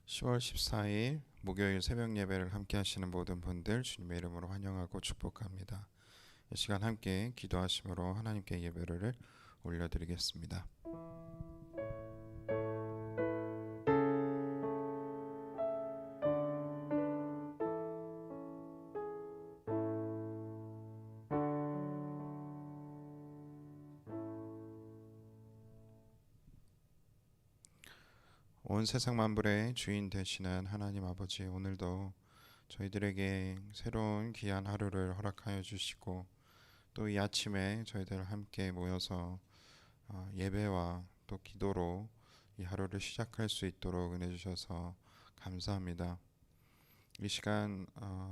10월 14일 목요일 새벽 예배를 함께 하시는 모든 분들 주님의 이름으로 환영하고 축복합니다. 이 시간 함께 기도하심으로 하나님께 예배를 올려드리겠습니다. 온 세상 만물의 주인 되시는 하나님 아버지, 오늘도 저희들에게 새로운 귀한 하루를 허락하여 주시고 또 이 아침에 저희들 함께 모여서 예배와 또 기도로 이 하루를 시작할 수 있도록 은혜 주셔서 감사합니다. 이 시간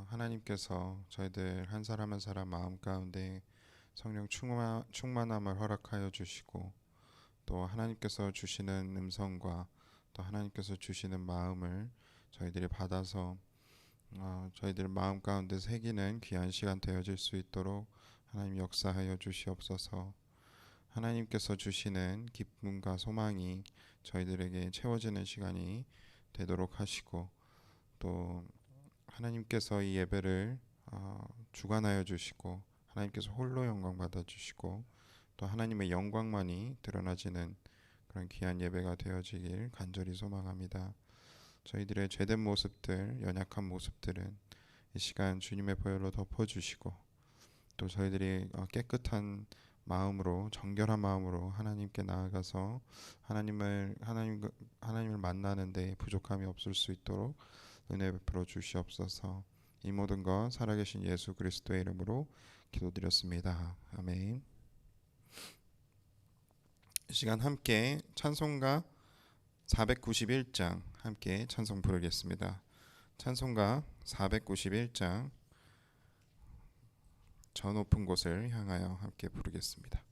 하나님께서 저희들 한 사람 한 사람 마음 가운데 성령 충만함을 허락하여 주시고 또 하나님께서 주시는 음성과 또 하나님께서 주시는 마음을 저희들이 받아서 저희들 마음 가운데 새기는 귀한 시간 되어질 수 있도록 하나님 역사하여 주시옵소서. 하나님께서 주시는 기쁨과 소망이 저희들에게 채워지는 시간이 되도록 하시고 또 하나님께서 이 예배를 주관하여 주시고 하나님께서 홀로 영광 받아 주시고 또 하나님의 영광만이 드러나지는 그런 귀한 예배가 되어지길 간절히 소망합니다. 저희들의 죄된 모습들, 연약한 모습들은 이 시간 주님의 보혈로 덮어주시고 또 저희들이 깨끗한 마음으로, 정결한 마음으로 하나님께 나아가서 하나님을 만나는데 부족함이 없을 수 있도록 은혜 베풀어 주시옵소서. 이 모든 것 살아계신 예수 그리스도의 이름으로 기도드렸습니다. 아멘. 이 시간 함께 찬송가 491장 함께 찬송 부르겠습니다. 찬송가 491장 저 높은 곳을 향하여 함께 부르겠습니다.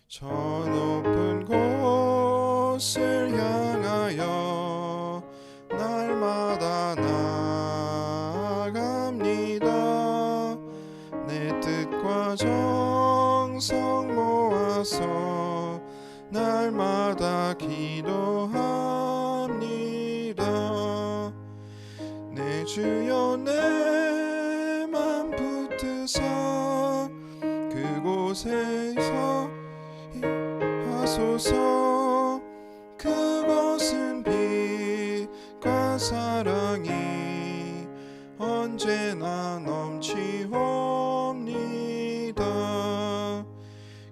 저 높은 곳을 향하여 날마다 나아갑니다. 내 뜻과 정성 모아서 날마다 기도합니다. 내 주여 내 맘 붙드사 그곳에서 하소서. 그것은 빛과 사랑이 언제나 넘치옵니다.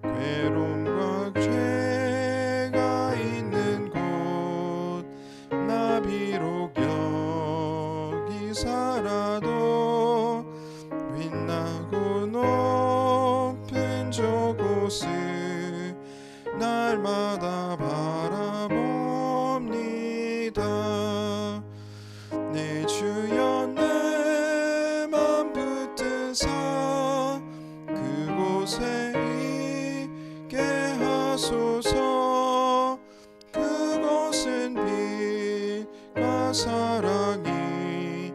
괴로움과 죄가 있는 곳 나 비록 여기 살아도 빛나고 높은 저곳을 날마다 바라봅니다. 내 주여 내 맘 붙드사 그곳에 있게 하소서. 그곳은 빛과 사랑이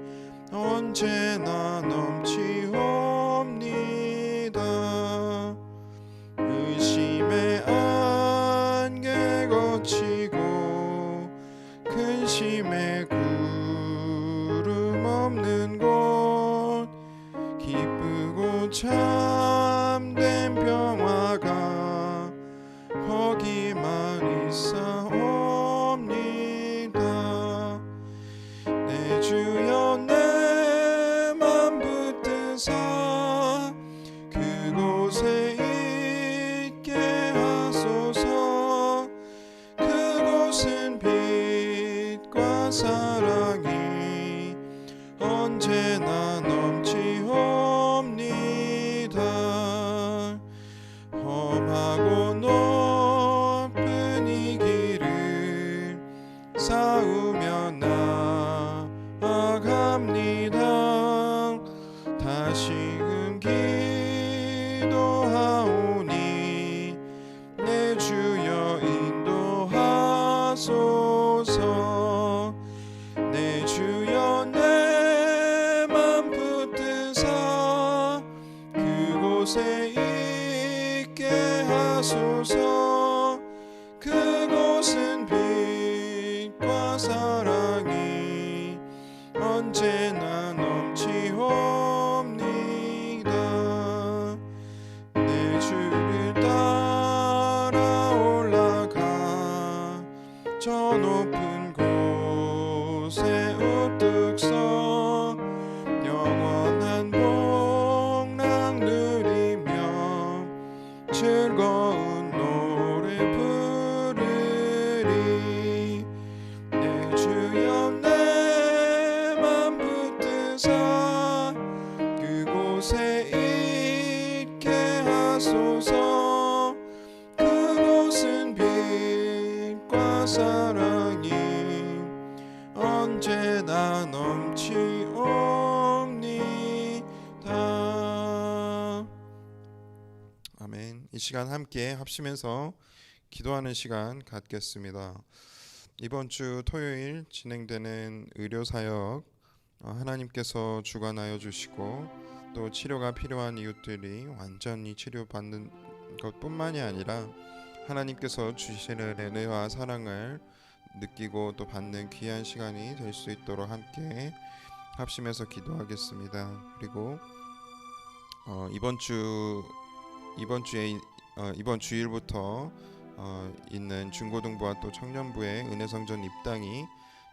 언제나 넘치옵니다. 의심의 안개 거치고 근심의 구름 없는 곳 기쁘고 참된 평화가 거기만 있사옵니다. 내 주여 내 맘 붙드사 그곳에 있게 하소서. 그곳은 빛과 사랑이 언제나 넘치옵니다. 험하고 높은 이 길을 싸우며 나아갑니다. 다시금 기도하오니 내 주여 인도하소서. 내 주여 내 맘 붙드사 언제나 넘치옵니다. 내 주를 따라 올라가 저 높은 곳에 우뚝 서 영원한 복락 누리며 즐거운 노래 부르리. 내 주여 내 맘 붙드사 그곳에 있게 하소서. 그곳은 빛과 사랑이 언제나 넘치옵니다. 아멘. 이 시간 함께 합심해서 기도하는 시간 갖겠습니다. 이번 주 토요일 진행되는 의료사역 하나님께서 주관하여 주시고 또 치료가 필요한 이웃들이 완전히 치료받는 것뿐만이 아니라 하나님께서 주시는 은혜와 사랑을 느끼고 또 받는 귀한 시간이 될 수 있도록 함께 합심해서 기도하겠습니다. 그리고 이번 주일부터 있는 중고등부와 또 청년부의 은혜성전 입당이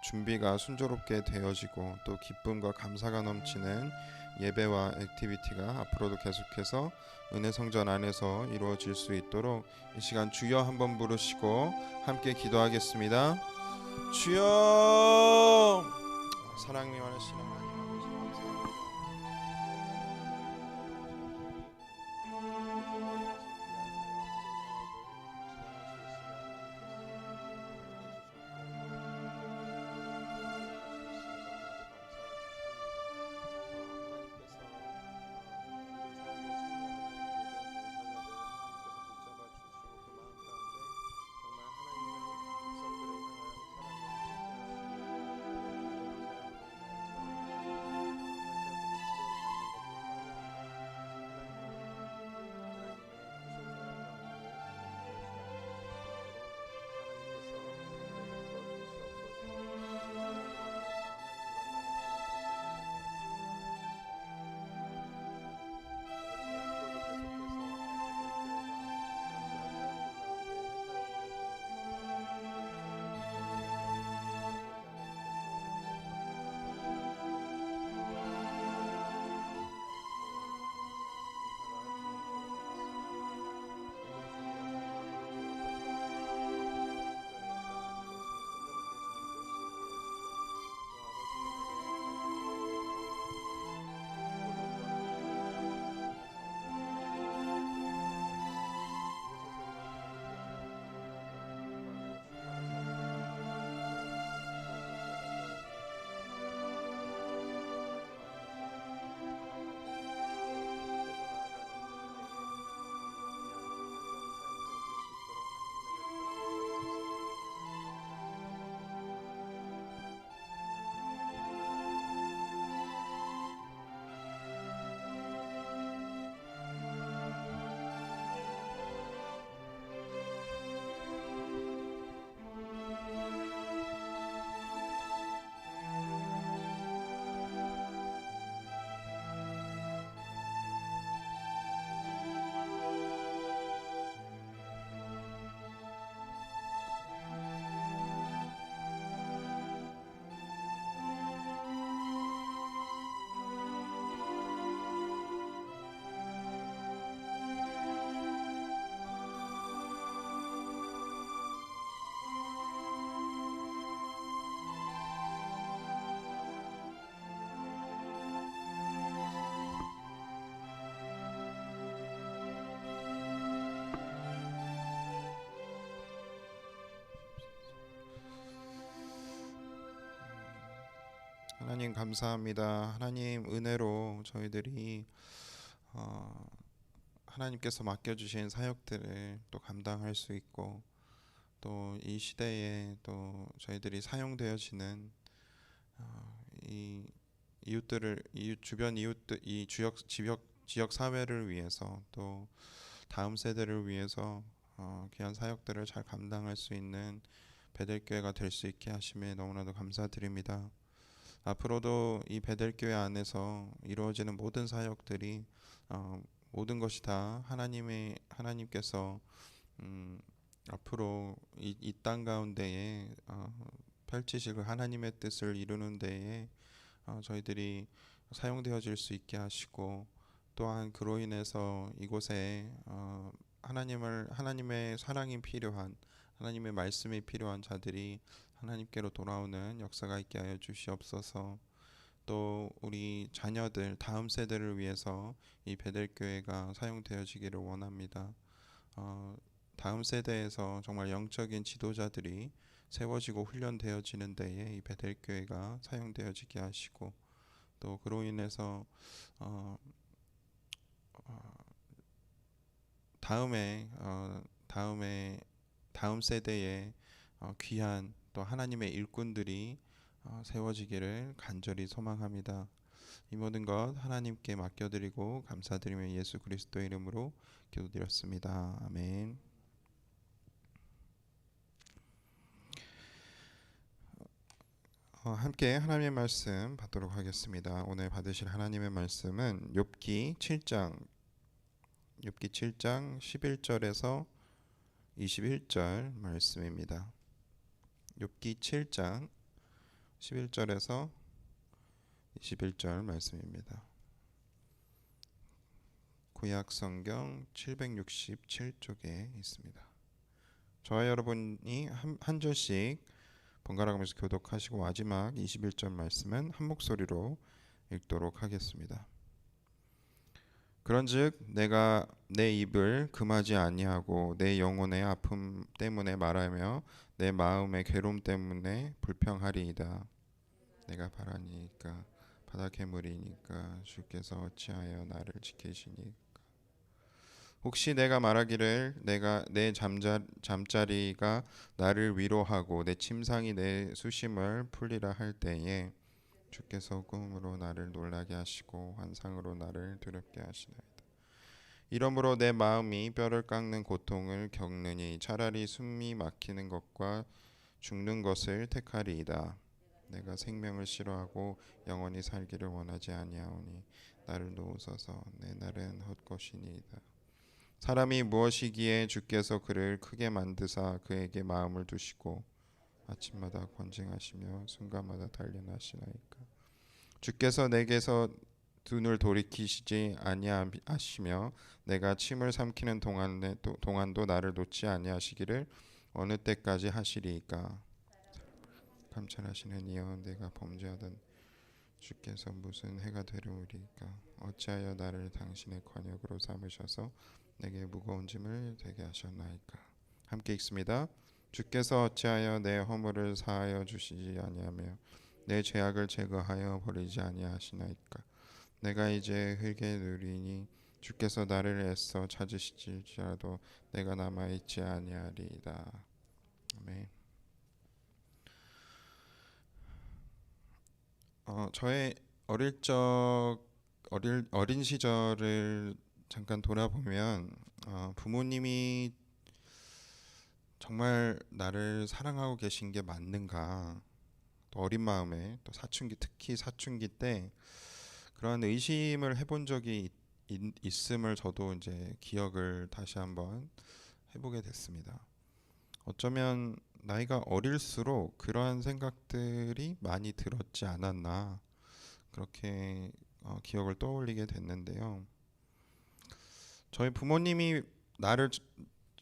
준비가 순조롭게 되어지고 또 기쁨과 감사가 넘치는 예배와 액티비티가 앞으로도 계속해서 은혜성전 안에서 이루어질 수 있도록 이 시간 주여 한번 부르시고 함께 기도하겠습니다. 주여, 사랑이 많으신 하나님 아버지 감사합니다. 하나님 감사합니다. 하나님 은혜로 저희들이 하나님께서 맡겨주신 사역들을 또 감당할 수 있고 또 이 시대에 또 저희들이 사용되어지는 이 주변 이웃들, 이 지역 사회를 위해서 또 다음 세대를 위해서 귀한 사역들을 잘 감당할 수 있는 베델교회가 될 수 있게 하심에 너무나도 감사드립니다. 앞으로도 이 베델교회 안에서 이루어지는 모든 사역들이 모든 것이 다 하나님께서 음, 앞으로 이 땅 가운데에 펼치실 그 하나님의 뜻을 이루는 데에 저희들이 사용되어질 수 있게 하시고, 또한 그로 인해서 이곳에 하나님의 사랑이 필요한, 하나님의 말씀이 필요한 자들이 하나님께로 돌아오는 역사가 있게 하여 주시옵소서. 또 우리 자녀들 다음 세대를 위해서 이 베델교회가 사용되어지기를 원합니다. 다음 세대에서 정말 영적인 지도자들이 세워지고 훈련되어지는 데에 이 베델교회가 사용되어지게 하시고, 또 그로 인해서 어, 어, 다음 세대에 귀한 또 하나님의 일꾼들이 세워지기를 간절히 소망합니다. 이 모든 것 하나님께 맡겨드리고 감사드리며 예수 그리스도의 이름으로 기도드렸습니다. 아멘. 함께 하나님의 말씀 받도록 하겠습니다. 오늘 받으실 하나님의 말씀은 욥기 7장 11절에서 21절 말씀입니다. 욥기 7장 11절에서 21절 말씀입니다. 구약 성경 767쪽에 있습니다. 저와 여러분이 한 절씩 번갈아가면서 교독하시고 마지막 21절 말씀은 한 목소리로 읽도록 하겠습니다. 그런즉 내가 내 입을 금하지 아니하고 내 영혼의 아픔 때문에 말하며 내 마음의 괴로움 때문에 불평하리이다. 내가 바라니까 바다 괴물이니까 주께서 어찌하여 나를 지키시니. 혹시 내가 말하기를 내가 내 잠자리가 나를 위로하고 내 침상이 내 수심을 풀리라 할 때에 주께서 꿈으로 나를 놀라게 하시고 환상으로 나를 두렵게 하시나이다. 이러므로 내 마음이 뼈를 깎는 고통을 겪느니 차라리 숨이 막히는 것과 죽는 것을 택하리이다. 내가 생명을 싫어하고 영원히 살기를 원하지 아니하오니 나를 놓으소서. 내 날은 헛것이니이다. 사람이 무엇이기에 주께서 그를 크게 만드사 그에게 마음을 두시고 아침마다 권징하시며 순간마다 단련하시나이까. 주께서 내게서 눈을 돌이키시지 아니하시며 내가 침을 삼키는 동안도 나를 놓지 아니하시기를 어느 때까지 하시리이까. 감찰하시는 이여 내가 범죄하던 주께서 무슨 해가 되려우리까. 어찌하여 나를 당신의 관역으로 삼으셔서 내게 무거운 짐을 되게 하셨나이까. 함께 읽습니다. 주께서 어찌하여 내 허물을 사하여 주시지 아니하며 내 죄악을 제거하여 버리지 아니하시나이까. 내가 이제 흙에 누리니 주께서 나를 애써 찾으실지라도 내가 남아있지 아니하리이다. 아멘. 저의 어린 시절을 잠깐 돌아보면 부모님이 정말 나를 사랑하고 계신 게 맞는가, 또 어린 마음에 또 특히 사춘기 때 그런 의심을 해본 적이 있음을 저도 이제 기억을 다시 한번 해보게 됐습니다. 어쩌면 나이가 어릴수록 그러한 생각들이 많이 들었지 않았나, 그렇게 기억을 떠올리게 됐는데요. 저희 부모님이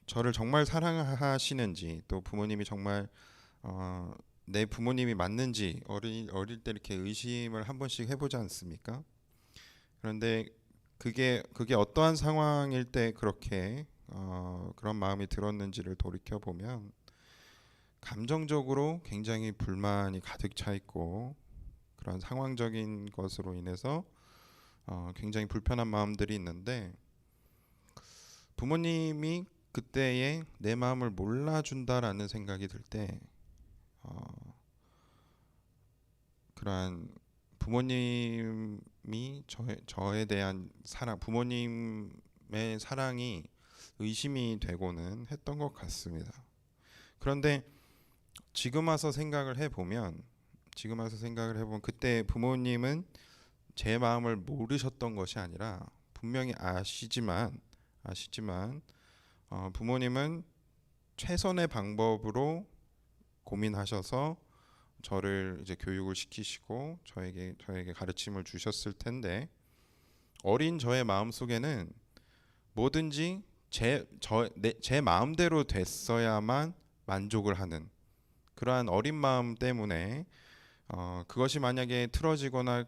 저를 정말 사랑하시는지, 또 부모님이 정말 내 부모님이 맞는지 어릴 때 이렇게 의심을 한 번씩 해보지 않습니까? 그런데 그게 어떠한 상황일 때 그렇게 그런 마음이 들었는지를 돌이켜 보면 감정적으로 굉장히 불만이 가득 차 있고, 그런 상황적인 것으로 인해서 굉장히 불편한 마음들이 있는데, 부모님이 그때의 내 마음을 몰라준다라는 생각이 들 때 그러한 부모님이 저에 대한 사랑, 부모님의 사랑이 의심이 되고는 했던 것 같습니다. 그런데 지금 와서 생각을 해보면 지금 와서 생각을 해보면 그때 부모님은 제 마음을 모르셨던 것이 아니라 분명히 아시지만 부모님은 최선의 방법으로 고민하셔서 저를 이제 교육을 시키시고 저에게 가르침을 주셨을 텐데, 어린 저의 마음 속에는 뭐든지 제 마음대로 됐어야만 만족을 하는 그러한 어린 마음 때문에 그것이 만약에 틀어지거나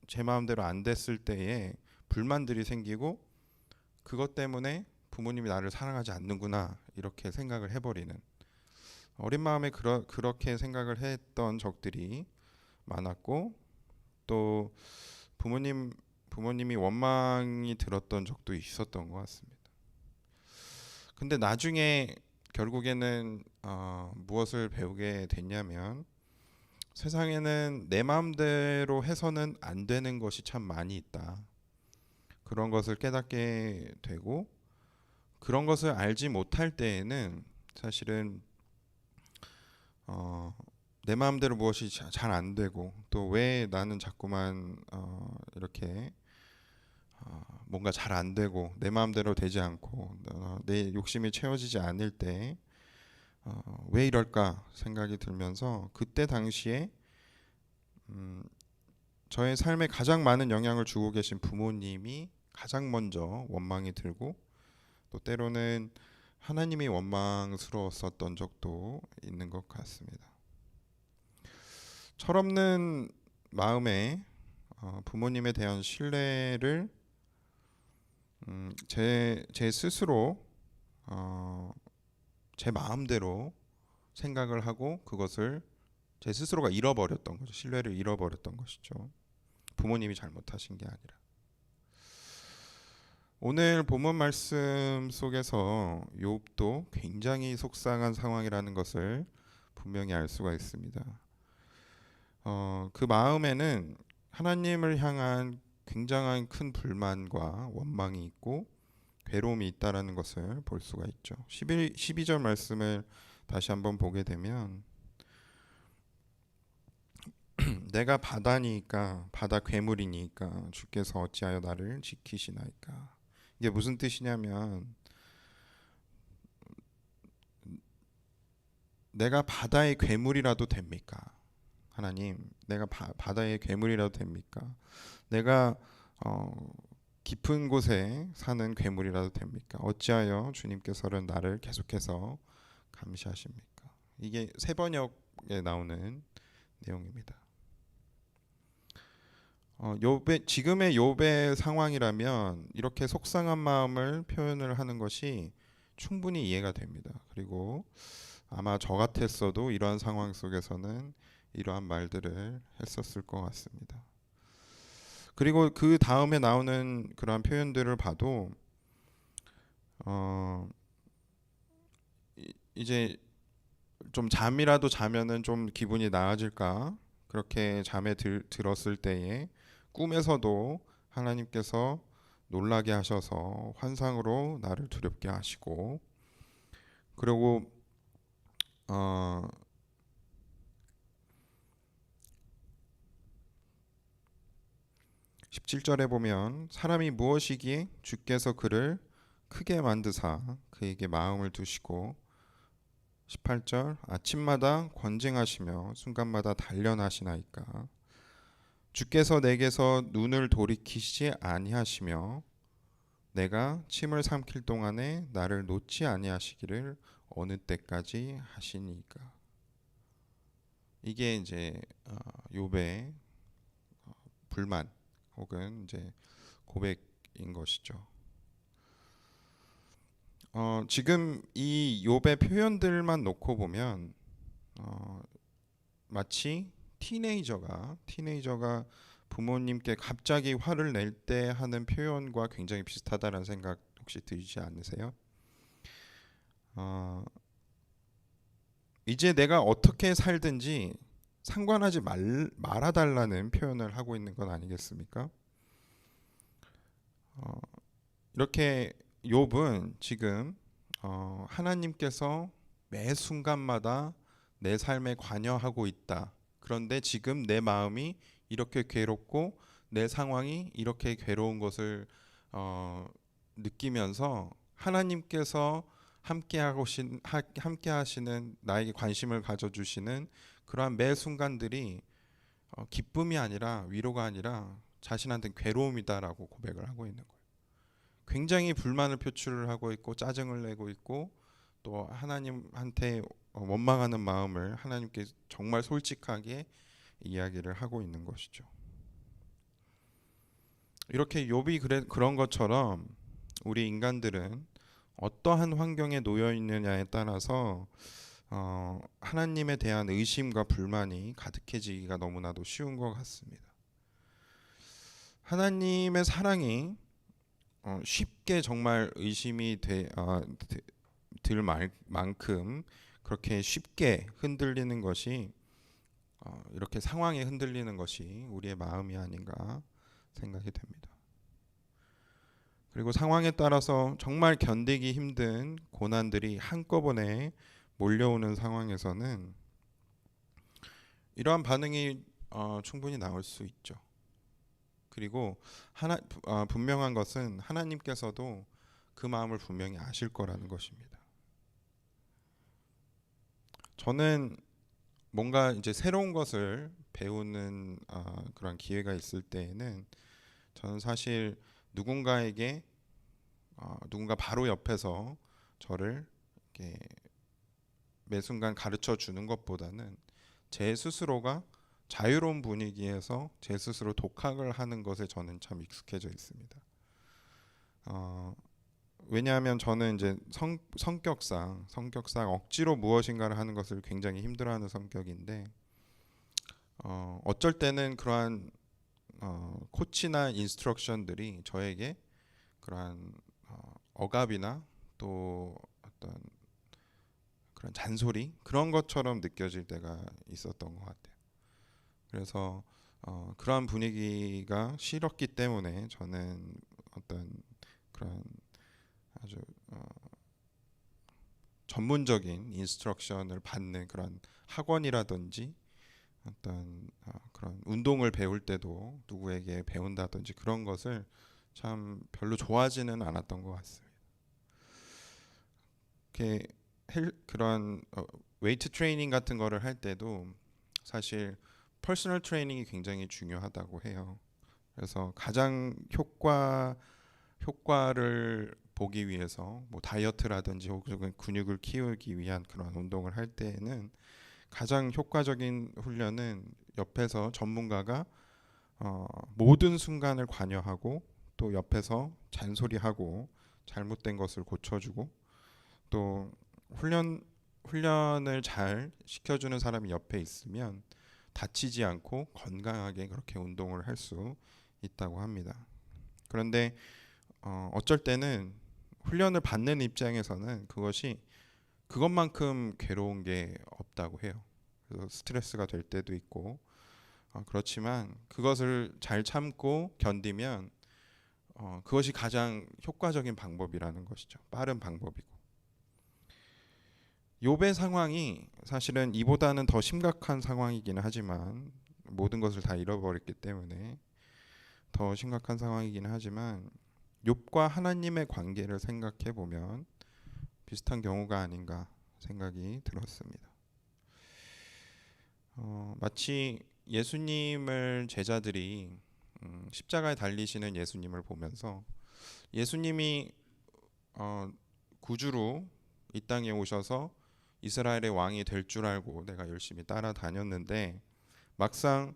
제 마음대로 안 됐을 때에 불만들이 생기고, 그것 때문에 부모님이 나를 사랑하지 않는구나 이렇게 생각을 해버리는, 어린 마음에 그렇게 생각을 했던 적들이 많았고, 또 부모님이 원망이 들었던 적도 있었던 것 같습니다. 근데 나중에 결국에는 무엇을 배우게 됐냐면, 세상에는 내 마음대로 해서는 안 되는 것이 참 많이 있다. 그런 것을 깨닫게 되고, 그런 것을 알지 못할 때에는 사실은 내 마음대로 무엇이 잘 안 되고, 또 왜 나는 자꾸만 이렇게 뭔가 잘 안 되고 내 마음대로 되지 않고 내 욕심이 채워지지 않을 때 왜 이럴까 생각이 들면서, 그때 당시에 저의 삶에 가장 많은 영향을 주고 계신 부모님이 가장 먼저 원망이 들고, 또 때로는 하나님이 원망스러웠었던 적도 있는 것 같습니다. 철없는 마음에 부모님에 대한 신뢰를 제 스스로 제 마음대로 생각을 하고 그것을 제 스스로가 잃어버렸던 거죠. 신뢰를 잃어버렸던 것이죠. 부모님이 잘못하신 게 아니라. 오늘 본문 말씀 속에서 욥도 굉장히 속상한 상황이라는 것을 분명히 알 수가 있습니다. 그 마음에는 하나님을 향한 굉장한 큰 불만과 원망이 있고 괴로움이 있다라는 것을 볼 수가 있죠. 12절 말씀을 다시 한번 보게 되면, 내가 바다니까 바다 괴물이니까 주께서 어찌하여 나를 지키시나이까. 이게 무슨 뜻이냐면, 내가 바다의 괴물이라도 됩니까? 하나님, 내가 바다의 괴물이라도 됩니까? 내가 깊은 곳에 사는 괴물이라도 됩니까? 어찌하여 주님께서는 나를 계속해서 감시하십니까? 이게 세 번역에 나오는 내용입니다. 지금의 욥의 상황이라면 이렇게 속상한 마음을 표현을 하는 것이 충분히 이해가 됩니다. 그리고 아마 저 같았어도 이러한 상황 속에서는 이러한 말들을 했었을 것 같습니다. 그리고 그 다음에 나오는 그러한 표현들을 봐도 이제 좀 잠이라도 자면은 좀 기분이 나아질까, 그렇게 잠에 들었을 때에 꿈에서도 하나님께서 놀라게 하셔서 환상으로 나를 두렵게 하시고, 그리고 17절에 보면, 사람이 무엇이기에 주께서 그를 크게 만드사 그에게 마음을 두시고, 18절, 아침마다 권징하시며 순간마다 단련하시나이까. 주께서 내게서 눈을 돌이키시지 아니하시며 내가 침을 삼킬 동안에 나를 놓지 아니하시기를 어느 때까지 하시니까. 이게 이제 욥의 불만 혹은 이제 고백인 것이죠. 지금 이 욥의 표현들만 놓고 보면 마치 티네이저가 부모님께 갑자기 화를 낼 때 하는 표현과 굉장히 비슷하다는 생각 혹시 들지 않으세요? 이제 내가 어떻게 살든지 상관하지 말아달라는 표현을 하고 있는 건 아니겠습니까? 이렇게 욥은 지금 하나님께서 매 순간마다 내 삶에 관여하고 있다, 그런데 지금 내 마음이 이렇게 괴롭고 내 상황이 이렇게 괴로운 것을 느끼면서 하나님께서 함께 하시는 나에게 관심을 가져주시는 그러한 매 순간들이 기쁨이 아니라 위로가 아니라 자신한테 괴로움이다라고 고백을 하고 있는 거예요. 굉장히 불만을 표출을 하고 있고 짜증을 내고 있고 또 하나님한테 원망하는 마음을 하나님께 정말 솔직하게 이야기를 하고 있는 것이죠. 이렇게 욥이 그런 것처럼 우리 인간들은 어떠한 환경에 놓여 있느냐에 따라서 하나님에 대한 의심과 불만이 가득해지기가 너무나도 쉬운 것 같습니다. 하나님의 사랑이 쉽게 정말 의심이 들 만큼 그렇게 쉽게 흔들리는 것이 이렇게 상황에 흔들리는 것이 우리의 마음이 아닌가 생각이 됩니다. 그리고 상황에 따라서 정말 견디기 힘든 고난들이 한꺼번에 몰려오는 상황에서는 이러한 반응이 충분히 나올 수 있죠. 그리고 분명한 것은 하나님께서도 그 마음을 분명히 아실 거라는 것입니다. 저는 뭔가 이제 새로운 것을 배우는 그런 기회가 있을 때에는 저는 사실 누군가에게 누군가 바로 옆에서 저를 이렇게 매 순간 가르쳐 주는 것보다는 제 스스로가 자유로운 분위기에서 제 스스로 독학을 하는 것에 저는 참 익숙해져 있습니다. 왜냐하면 저는 이제 성격상 억지로 무엇인가를 하는 것을 굉장히 힘들어하는 성격인데 어쩔 때는 그러한 코치나 인스트럭션들이 저에게 그러한 억압이나 또 어떤 그런 잔소리 그런 것처럼 느껴질 때가 있었던 것 같아요. 그래서 그러한 분위기가 싫었기 때문에 저는 어떤 그런 아주 전문적인 인스트럭션을 받는 그런 학원이라든지 어떤 그런 운동을 배울 때도 누구에게 배운다든지 그런 것을 참 별로 좋아하지는 않았던 것 같습니다. 그런 웨이트 트레이닝 같은 거를 할 때도 사실 퍼스널 트레이닝이 굉장히 중요하다고 해요. 그래서 가장 효과를 보기 위해서 뭐 다이어트라든지 혹은 근육을 키우기 위한 그런 운동을 할 때에는 가장 효과적인 훈련은 옆에서 전문가가 모든 순간을 관여하고 또 옆에서 잔소리하고 잘못된 것을 고쳐주고 또 훈련을 잘 시켜주는 사람이 옆에 있으면 다치지 않고 건강하게 그렇게 운동을 할 수 있다고 합니다. 그런데 어쩔 때는 훈련을 받는 입장에서는 그것만큼 괴로운 게 없다고 해요. 그래서 스트레스가 될 때도 있고 그렇지만 그것을 잘 참고 견디면 그것이 가장 효과적인 방법이라는 것이죠. 빠른 방법이고. 욥의 상황이 사실은 이보다는 더 심각한 상황이기는 하지만 모든 것을 다 잃어버렸기 때문에 더 심각한 상황이기는 하지만 욥과 하나님의 관계를 생각해 보면 비슷한 경우가 아닌가 생각이 들었습니다. 마치 예수님을 제자들이 십자가에 달리시는 예수님을 보면서 예수님이 구주로 이 땅에 오셔서 이스라엘의 왕이 될 줄 알고 내가 열심히 따라다녔는데 막상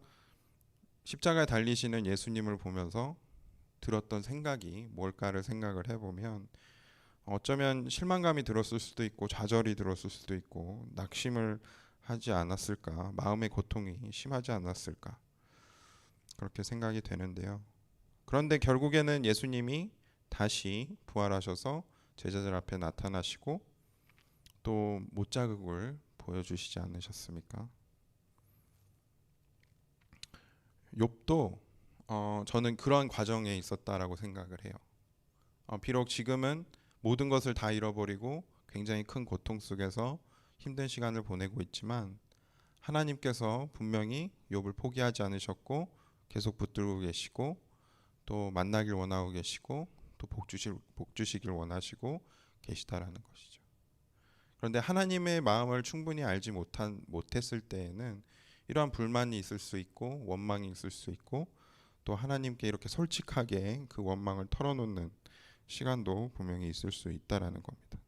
십자가에 달리시는 예수님을 보면서 들었던 생각이 뭘까를 생각을 해보면 어쩌면 실망감이 들었을 수도 있고 좌절이 들었을 수도 있고 낙심을 하지 않았을까, 마음의 고통이 심하지 않았을까 그렇게 생각이 되는데요. 그런데 결국에는 예수님이 다시 부활하셔서 제자들 앞에 나타나시고 또 못자국을 보여주시지 않으셨습니까? 욥도 저는 그런 과정에 있었다라고 생각을 해요. 비록 지금은 모든 것을 다 잃어버리고 굉장히 큰 고통 속에서 힘든 시간을 보내고 있지만 하나님께서 분명히 욥을 포기하지 않으셨고 계속 붙들고 계시고 또 만나길 원하고 계시고 또 복 주시길 원하시고 계시다라는 것이죠. 그런데 하나님의 마음을 충분히 알지 못했을 때에는 이러한 불만이 있을 수 있고 원망이 있을 수 있고 또 하나님께 이렇게 솔직하게 그 원망을 털어놓는 시간도 분명히 있을 수 있다라는 겁니다.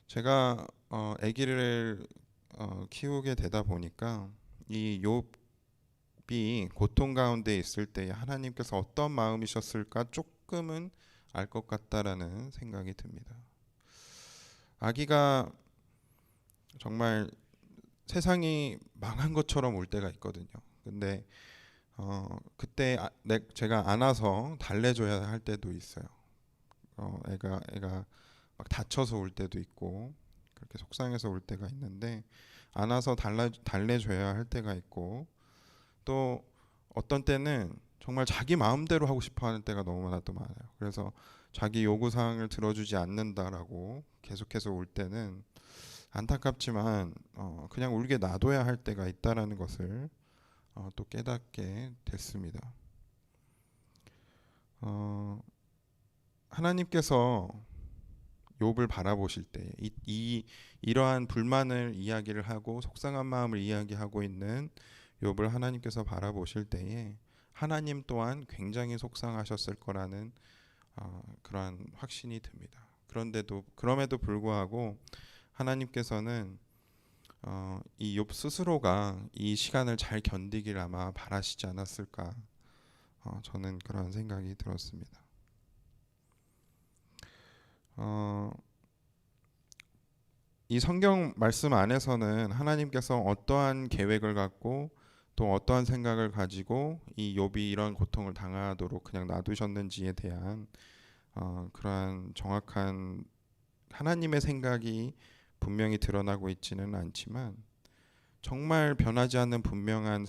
제가 아기를 키우게 되다 보니까 이 욥이 고통 가운데 있을 때 하나님께서 어떤 마음이셨을까 조금은 알 것 같다라는 생각이 듭니다. 아기가 정말 세상이 망한 것처럼 울 때가 있거든요. 근데 그때 제가 안아서 달래줘야 할 때도 있어요. 애가 막 다쳐서 울 때도 있고 그렇게 속상해서 울 때가 있는데 안아서 달래줘야 할 때가 있고 또 어떤 때는 정말 자기 마음대로 하고 싶어하는 때가 너무나도 많아요. 그래서 자기 요구사항을 들어주지 않는다라고 계속해서 울 때는 안타깝지만 그냥 울게 놔둬야 할 때가 있다라는 것을 또 깨닫게 됐습니다. 하나님께서 욥을 바라보실 때 이러한 불만을 이야기를 하고 속상한 마음을 이야기하고 있는 욥을 하나님께서 바라보실 때에 하나님 또한 굉장히 속상하셨을 거라는 그러한 확신이 듭니다. 그럼에도 불구하고 하나님께서는 이 욥 스스로가 이 시간을 잘 견디길 아마 바라시지 않았을까 저는 그런 생각이 들었습니다. 이 성경 말씀 안에서는 하나님께서 어떠한 계획을 갖고 또 어떠한 생각을 가지고 이 욥이 이런 고통을 당하도록 그냥 놔두셨는지에 대한 그러한 정확한 하나님의 생각이 분명히 드러나고 있지는 않지만 정말 변하지 않는 분명한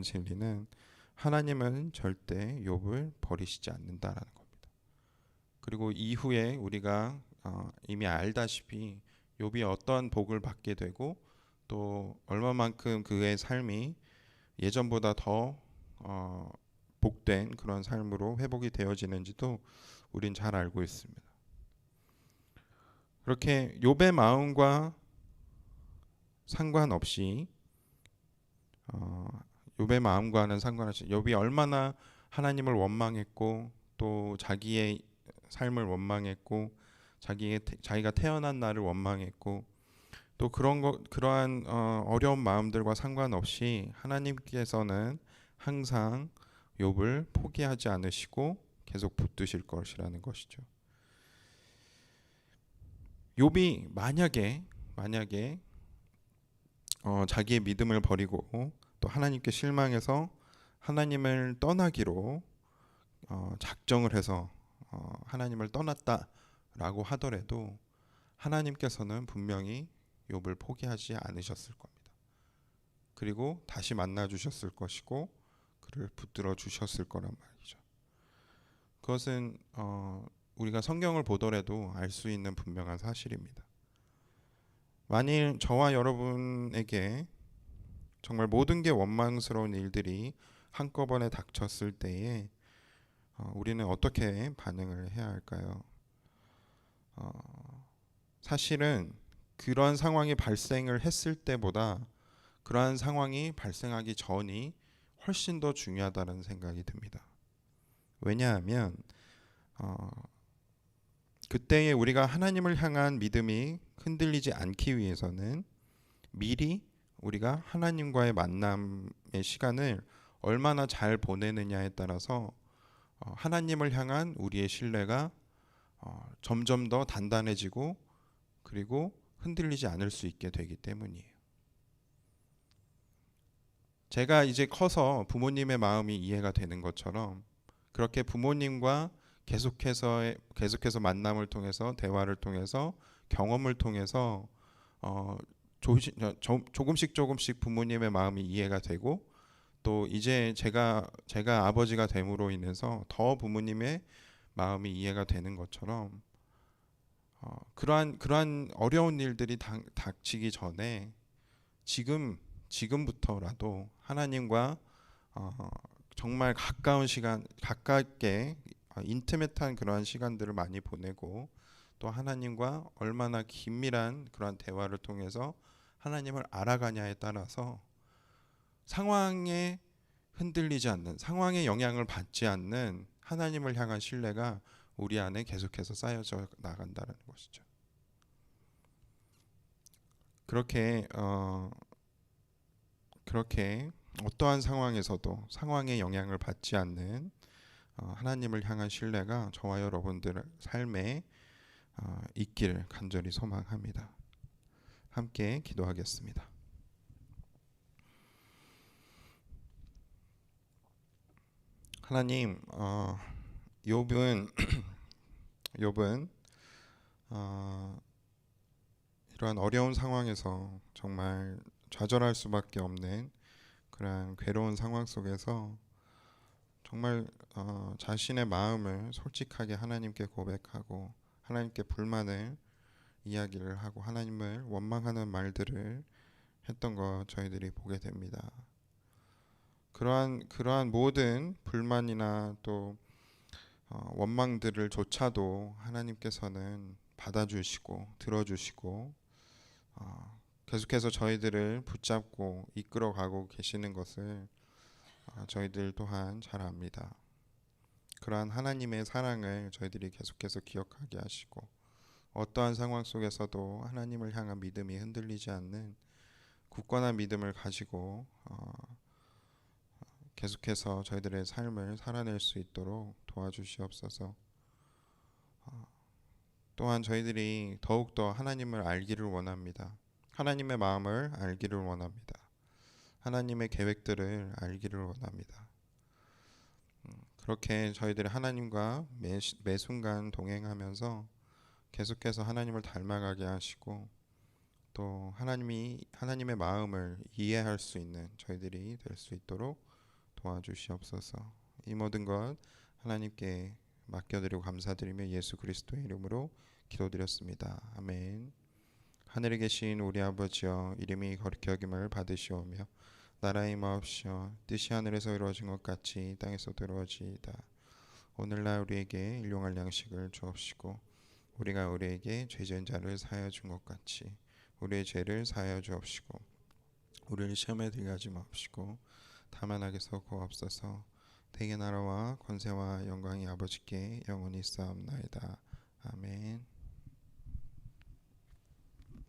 진리는 하나님은 절대 욥을 버리시지 않는다라는 겁니다. 그리고 이후에 우리가 이미 알다시피 욥이 어떤 복을 받게 되고 또 얼마만큼 그의 삶이 예전보다 더 복된 그런 삶으로 회복이 되어지는지도 우린 잘 알고 있습니다. 그렇게 욥의 마음과 상관없이 욥의 마음과는 상관없이 욥이 얼마나 하나님을 원망했고 또 자기의 삶을 원망했고 자기가 태어난 날을 원망했고 또 그러한 어려운 마음들과 상관없이 하나님께서는 항상 욥을 포기하지 않으시고 계속 붙드실 것이라는 것이죠. 욥이 만약에 자기의 믿음을 버리고 또 하나님께 실망해서 하나님을 떠나기로 작정을 해서 하나님을 떠났다라고 하더라도 하나님께서는 분명히 욥을 포기하지 않으셨을 겁니다. 그리고 다시 만나 주셨을 것이고 그를 붙들어 주셨을 거란 말이죠. 그것은 우리가 성경을 보더라도 알 수 있는 분명한 사실입니다. 만일 저와 여러분에게 정말 모든 게 원망스러운 일들이 한꺼번에 닥쳤을 때에 우리는 어떻게 반응을 해야 할까요? 사실은 그런 상황이 발생을 했을 때보다 그러한 상황이 발생하기 전이 훨씬 더 중요하다는 생각이 듭니다. 왜냐하면 그때에 우리가 하나님을 향한 믿음이 흔들리지 않기 위해서는 미리 우리가 하나님과의 만남의 시간을 얼마나 잘 보내느냐에 따라서 하나님을 향한 우리의 신뢰가 점점 더 단단해지고 그리고 흔들리지 않을 수 있게 되기 때문이에요. 제가 이제 커서 부모님의 마음이 이해가 되는 것처럼 그렇게 부모님과 계속해서 만남을 통해서 대화를 통해서 경험을 통해서 조금씩 부모님의 마음이 이해가 되고 또 이제 제가 아버지가 됨으로 인해서 더 부모님의 마음이 이해가 되는 것처럼 그러한 어려운 일들이 닥치기 전에 지금부터라도 하나님과 정말 가까운 시간, 가깝게 인티메트한 그러한 시간들을 많이 보내고 또 하나님과 얼마나 긴밀한 그러한 대화를 통해서 하나님을 알아가냐에 따라서 상황에 흔들리지 않는, 상황에 영향을 받지 않는 하나님을 향한 신뢰가 우리 안에 계속해서 쌓여져 나간다는 것이죠. 그렇게 어떠한 상황에서도 상황에 영향을 받지 않는 하나님을 향한 신뢰가 저와 여러분들 삶에 있기를 간절히 소망합니다. 함께 기도하겠습니다. 하나님, 욥은 욥은 이러한 어려운 상황에서 정말 좌절할 수밖에 없는 그런 괴로운 상황 속에서 정말 자신의 마음을 솔직하게 하나님께 고백하고 하나님께 불만을 이야기를 하고 하나님을 원망하는 말들을 했던 거 저희들이 보게 됩니다. 그러한 모든 불만이나 또 원망들을 조차도 하나님께서는 받아주시고 들어주시고 계속해서 저희들을 붙잡고 이끌어가고 계시는 것을 저희들 또한 잘 압니다. 그러한 하나님의 사랑을 저희들이 계속해서 기억하게 하시고 어떠한 상황 속에서도 하나님을 향한 믿음이 흔들리지 않는 굳건한 믿음을 가지고 계속해서 저희들의 삶을 살아낼 수 있도록 도와주시옵소서. 또한 저희들이 더욱더 하나님을 알기를 원합니다. 하나님의 마음을 알기를 원합니다. 하나님의 계획들을 알기를 원합니다. 그렇게 저희들이 하나님과 매 순간 동행하면서 계속해서 하나님을 닮아가게 하시고 또 하나님의 마음을 이해할 수 있는 저희들이 될 수 있도록 도와주시옵소서. 이 모든 것 하나님께 맡겨드리고 감사드리며 예수 그리스도의 이름으로 기도드렸습니다. 아멘. 하늘에 계신 우리 아버지여, 이름이 거룩히 여김을 받으시오며 나라의 임하옵시어, 뜻이 하늘에서 이루어진 것 같이 땅에서도 이루어지이다. 오늘날 우리에게 일용할 양식을 주옵시고 우리가 우리에게 죄진 자를 사하여 준 것 같이 우리의 죄를 사하여 주옵시고 우리를 시험에 들게 하지 마옵시고 다만 악에서 구하옵소서. 대개 나라와 권세와 영광이 아버지께 영원히 있사옵나이다. 아멘.